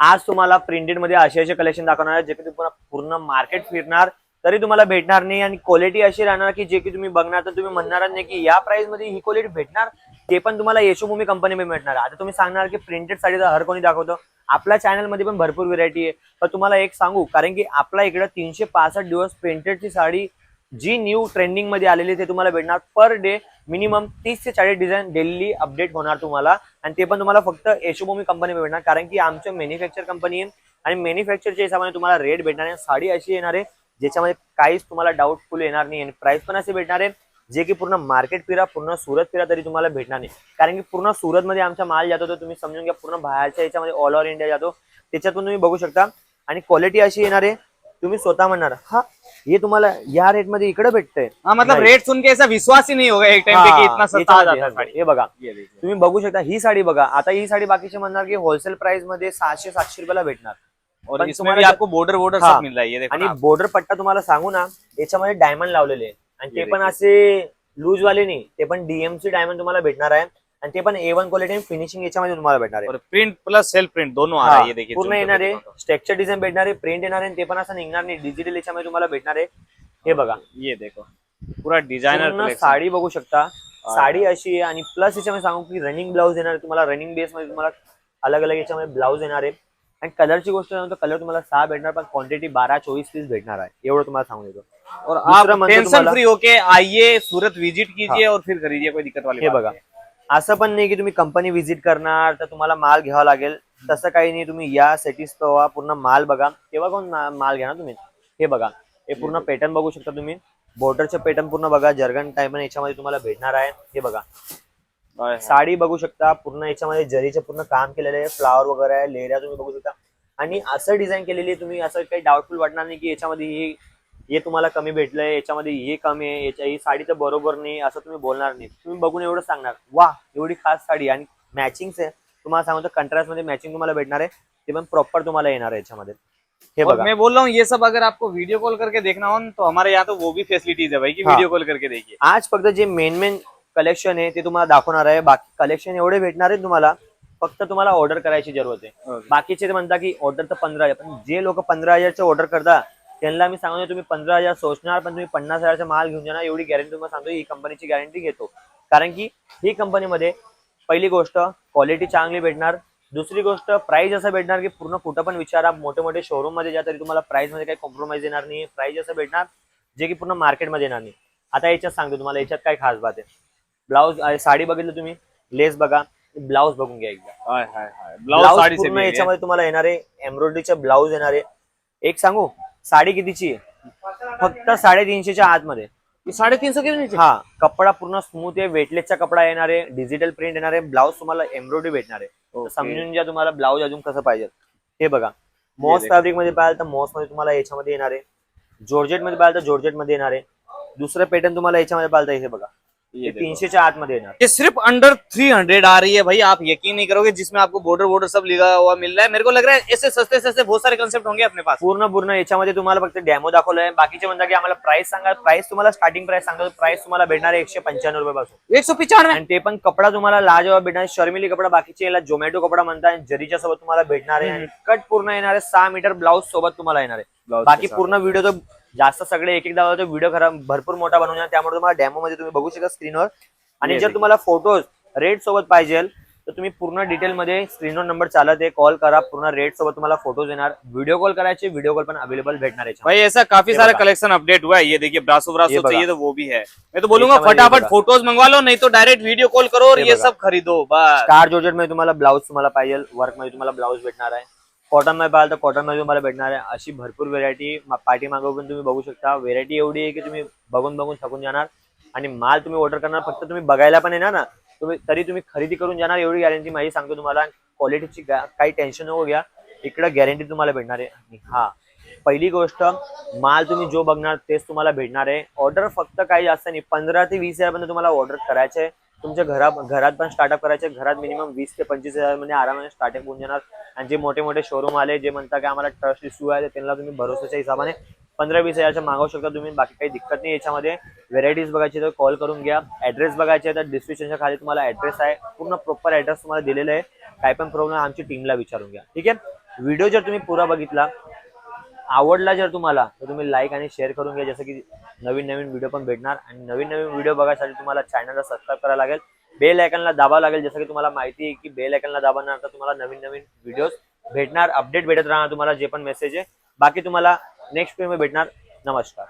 आज तुम्हाला प्रिंटेड मध्ये असे कलेक्शन दाखवणार आहे जे की तुम्हाला पूर्ण मार्केट फिरणार तरी तुम्हाला भेटणार नाही, आणि क्वालिटी अशी राहणार की जे की तुम्ही बघणार तर तुम्ही म्हणणार नाही की या प्राइस मध्ये ही क्वालिटी भेटणार, ते पण तुम्हाला यशोभूमी कंपनीमध्ये भेटणार. आता तुम्ही सांगणार की प्रिंटेड साडी तर हर कोणी दाखवतो, आपल्या चॅनल मध्ये पण भरपूर व्हेरायटी आहे. पण तुम्हाला एक सांगू, कारण की आपला इकडे 365 दिवस प्रिंटेडची साडी जी न्यू ट्रेंडिंग मध्ये आलेली ते तुम्हाला भेटणार. पर डे मिनिमम 30 ते 40 डिझाईन डेली अपडेट होणार तुम्हाला, आणि ते पण तुम्हाला फक्त यशोभूमी कंपनी भेटणार, कारण की आमचं मॅन्युफॅक्चर कंपनी आहे आणि मॅन्युफॅक्चरच्या हिशोबाने तुम्हाला रेट भेटणार आहे. साडी अशी येणार आहे ज्याच्यामध्ये काहीच तुम्हाला डाऊटफुल येणार नाही, आणि प्राइस पण असे भेटणार आहे जे की पूर्ण मार्केट फिरा, पूर्ण सुरत फिरा तरी तुम्हाला भेटणार नाही. कारण की पूर्ण सुरत मध्ये आमचा माल जातो, तर तुम्ही समजून घ्या पूर्ण बाहेरच्या याच्यामध्ये ऑल ओव्हर इंडिया जातो. त्याच्यातून तुम्ही बघू शकता, आणि क्वालिटी अशी येणार आहे तुम्ही स्वतः म्हणणार हा ये तुम्हाला या रेट मध्ये इकडे भेटतंय. हाँ मतलब रेट सुन के ऐसा विश्वास ही नहीं होगा एक टाइम पे कि इतना सस्ता आ जाता है साड़ी। हे बघा ये देखिए तुम्ही बघू शकता, ही साडी बघा. आता ही साडी बाकीचे म्हणणार की होलसेल प्राइस मध्ये 600-700 रुपयाला भेटणार, और पण इसमें तुम्हाला भी आपको बॉर्डर वॉर्डर हाँ, सब मिल रहा है। ये देखो आणि ना आप। बॉर्डर पट्टा तुम्हाला सांगू ना, याच्यामध्ये डायमंड लावलेले आहे, आणि ये ते पण देखिए। असे लूज वाले नाही, ते पण डीएमसी डायमंड तुम्हाला भेटणार आहे, आणि ते पण A1 क्वालिटी फिनिशिंग याच्यामध्ये तुम्हाला भेटणार आहे. और प्रिंट प्लस सेल्फ प्रिंट दोनों आ रहा हा, है। ये देखिए पूर्ण zoom येणार करके आहे, दिखाता हूं। स्ट्रक्चर डिझाईन भेटणार आहे, प्रिंट येणार आहे, ते पण असं निघणार नाही, डिजिटल याच्यामध्ये तुम्हाला भेटणार आहे. हे बघा ये देखो पूरा डिजाइनर पूर्ण कलेक्शन। साडी बघू शकता. साडी अशी आहे, आणि प्लस याच्यामध्ये सांगू की रनिंग ब्लाउज येणार आहे तुम्हाला. रनिंग बेस मध्ये तुम्हाला अलग अलग याच्यामध्ये ब्लाउज येणार आहे, आणि कलरची गोष्ट तर कलर तुम्हाला 6 भेटणार, पण क्वांटिटी 12-24 पीस भेटणार आहे, एवढं तुम्हाला सांगून देतो. और आप दुसरं म्हणजे टेंशन तुम्हाला- फ्री होके आइए, सूरत विजिट कीजिए और फिर खरीदिए, कोई दिक्कत वाली हे बात बघा, नहीं है। असं पण नाही की तुम्ही कंपनी व्हिजिट करणार तर तुम्हाला माल घ्यावा लागेल, तसं काही नाही. तुम्ही या सिटीज पवा, पूर्ण माल बघा, तेव्हा कोण माल घ्या ना तुम्ही. हे बघा, हे पूर्ण पॅटर्न बघू शकता तुम्ही, बॉर्डरचे पॅटर्न पूर्ण बघा, जर्गन टाइप याच्यामध्ये तुम्हाला भेटणार आहे. हे बघा साडी बघू शकता, पूर्ण याच्यामध्ये जरीचे पूर्ण काम केलेलं आहे, फ्लावर वगैरे आहे, लेहऱ्या तुम्ही बघू शकता, आणि असं डिझाईन केलेली आहे तुम्ही असं काही डाऊटफुल वाटणार नाही की याच्यामध्ये हे तुम्हाला कमी भेटलंय, याच्यामध्ये हे कमी आहे, ही साडी तर बरोबर नाही असं तुम्ही बोलणार नाही. तुम्ही बघून एवढं सांगणार वा एवढी खास साडी, आणि मॅचिंग तुम्हाला सांगतो कंट्रास्ट मध्ये मॅचिंग तुम्हाला भेटणार आहे, ते पण प्रॉपर तुम्हाला येणार आहे याच्यामध्ये. हे और बघा, मैं बोल रहा हूँ ये सब अगर आपको वीडियो कॉल करके देखना हो तो हमारे यहाँ तो वो भी फैसिलिटीज है भाई कि हाँ। वीडियो कॉल करके देखिए। आज फक्त जे मेन कलेक्शन आहे ते तुम्हाला दाखवणार आहे. बाकी कलेक्शन एवढे भेटणार आहे तुम्हाला, फक्त तुम्हाला ऑर्डर करायची जरूरत आहे. बाकीचे ते म्हणता की ऑर्डर तर 15,000, पण जे लोक 15,000चे ऑर्डर करता त्यांना मी सांगतो तुम्ही 15,000 सोचणार, पण तुम्ही 50,000चा माल घेऊन जाणार, एवढी गॅरंटी तुम्हाला सांगतो. ही कंपनीची गॅरंटी घेतो, कारण की ही कंपनीमध्ये पहिली गोष्ट क्वालिटी चांगली भेटणार, दुसरी गोष्ट प्राइस असं भेटणार की पूर्ण कुठं पण विचारा, मोठे मोठे शोरूम मध्ये जा तरी तुम्हाला प्राइस मध्ये काही कॉम्प्रोमाइज येणार नाही. प्राइस असं भेटणार जे की पूर्ण मार्केटमध्ये येणार नाही. आता याच्यात सांगतो तुम्हाला, याच्यात काय खास बात आहे. ब्लाउज साडी बघितलं तुम्ही, लेस बघा, ब्लाउज बघून घ्या एकदा. हाय हाय हाय ब्लाउज ब्लाउज साड़ी से पूर्ण भी है। याच्यामध्ये तुम्हाला येणार आहे, एम्ब्रॉयडरीचे ब्लाउज येणार आहे. एक सांगू, साडी कितीची आहे? फक्त 350च्या आतमध्ये. ये 350 के नीचे। हा, कपडा पूर्ण स्मूथ आहे, वेटलेसचा कपडा येणार आहे, डिजिटल प्रिंट येणार आहे, ब्लाउज तुम्हाला एम्ब्रॉयडरी भेटणार आहे. तर समजून घ्या तुम्हाला ब्लाउज अजून कसं पाहिजे. हे बघा, मॉस फॅब्रिक मध्ये पाहिजे तर मॉस मध्ये तुम्हाला याच्यामध्ये येणार आहे, जॉर्जेट मध्ये पाहिजे तर जॉर्जेट मध्ये येणार आहे. दुसरं पॅटर्न तुम्हाला याच्यामध्ये पाहिजे, हे बघा, ये 300च्या आतमध्ये येणार. ये सिर्फ अंडर 300 आ रही है भाई, आप यकीन नहीं करोगे, जिसमें आपको बॉर्डर वॉर्डर सब लिखा हुआ मिल रहा है। मेरे को लग रहा है ऐसे सस्ते सस्ते बहुत सारे कंसेप्ट होंगे अपने पास। पूर्ण याच्यामध्ये तुम्हाला फक्त डेमो दाखवलंय. बाकीचे म्हणतात की आम्हाला प्राइस सांगा, प्राइस तुम्हाला स्टार्टिंग प्राइस सांगतो, प्राइस तुम्हाला भेटणार आहे 195 रुपयापासून. 195। आणि ते पण कपडा तुम्हाला लाजवाब भेटणार, शर्मिली कपडा, बाकीचे याला झोमॅटो कपडा म्हणतात, जरीच्या सोबत तुम्हाला भेटणार आहे, आणि कट पूर्ण येणार आहे, 6 मीटर ब्लाउज सोबत तुम्हाला येणार आहे. बाकी पूर्ण व्हिडिओ तो जास्त सगळे एक एकदा व्हिडिओ खराब भरपूर मोठा बनवून, त्यामुळे तुम्हाला डेमो मध्ये तुम्ही बघू शकता स्क्रीनवर. आणि जर तुम्हाला फोटोज रेट सोबत पाहिजे तर तुम्ही पूर्ण डिटेल मध्ये स्क्रीनवर नंबर चालत आहे, कॉल करा, पूर्ण रेट सोबत तुम्हाला फोटोज येणार. व्हिडिओ कॉल करायचे, व्हिडिओ कॉल पण अवेलेबल भेटणार आहे भाई। ऐसा काफी सारा कलेक्शन अपडेट हुआ है। ये देखिए ब्रासो ये चाहिए तो वो भी है। मैं तो बोलूंगा बोलूंगा फटाफट फोटोज मंगवा लो, नहीं तो डायरेक्ट वीडियो कॉल करो और ये सब खरीदो बस। स्टार जॉर्जेट मध्ये तुम्हाला ब्लाउज तुम्हाला पाहिजे, वर्क मध्ये तुम्हाला ब्लाउज भेटणार आहे. कॉटन मध्ये पाहिजे तर कॉटन मध्ये तुम्हाला भेटणार आहे. अशी भरपूर व्हेरायटी पाठी मागं पण तुम्ही बघू शकता. व्हेरायटी एवढी आहे की तुम्ही बघून थकून जाणार, आणि माल तुम्ही ऑर्डर करणार, फक्त तुम्ही बघायला पण येणार ना तरी तुम्ही खरेदी करून जाणार, एवढी गॅरंटी माझी सांगतो तुम्हाला. क्वालिटीची काही टेन्शन नको घ्या, इकडे गॅरंटी तुम्हाला भेटणार आहे. आणि हा, पहिली गोष्ट, माल तुम्ही जो बघणार तेच तुम्हाला भेटणार आहे. ऑर्डर फक्त काही जास्त नाही, 15 ते 20,000 पर्यंत तुम्हाला ऑर्डर करायचे आहे. तुमच्या घरात पण स्टार्टअप करायचे, घरात मिनिमम 20 ते 25,000 मध्ये आरामाने स्टार्टअप होऊन जाणार. आणि जे मोठे मोठे शोरूम आले जे म्हणतात की आम्हाला ट्रस्ट इश्यू आहे, त्यांना तुम्ही भरोसाच्या हिशोबाने 15-20,000च्या मागवू शकता तुम्ही. बाकी काही दिक्कत नाही याच्यामध्ये. व्हेरायटीज बघायची तर कॉल करून घ्या. ऍड्रेस बघायचे तर डिस्क्रिप्शनच्या खाली तुम्हाला ऍड्रेस आहे, पूर्ण प्रॉपर ऍड्रेस तुम्हाला दिलेला आहे. काय पण प्रॉब्लेम आमची टीमला विचारून घ्या, ठीक आहे. व्हिडिओ जर तुम्ही पुरा बघितला, आवडला जर तुम्हाला, तर तुम्ही लाईक आणि शेअर करून घ्या, जसं की नवीन नवीन व्हिडिओ पण भेटणार. आणि नवीन नवीन व्हिडिओ बघायसाठी तुम्हाला चॅनलला सबस्क्राईब करायला लागेल, बेल आयकॉनला दाबावं लागेल. जसं की तुम्हाला माहिती आहे की बेल आयकॉनला दाबणार तर तुम्हाला नवीन नवीन व्हिडिओज भेटणार, अपडेट भेटत राहणार तुम्हाला जे पण मेसेज आहे. बाकी तुम्हाला नेक्स्ट व्हिडिओ भेटणार. नमस्कार.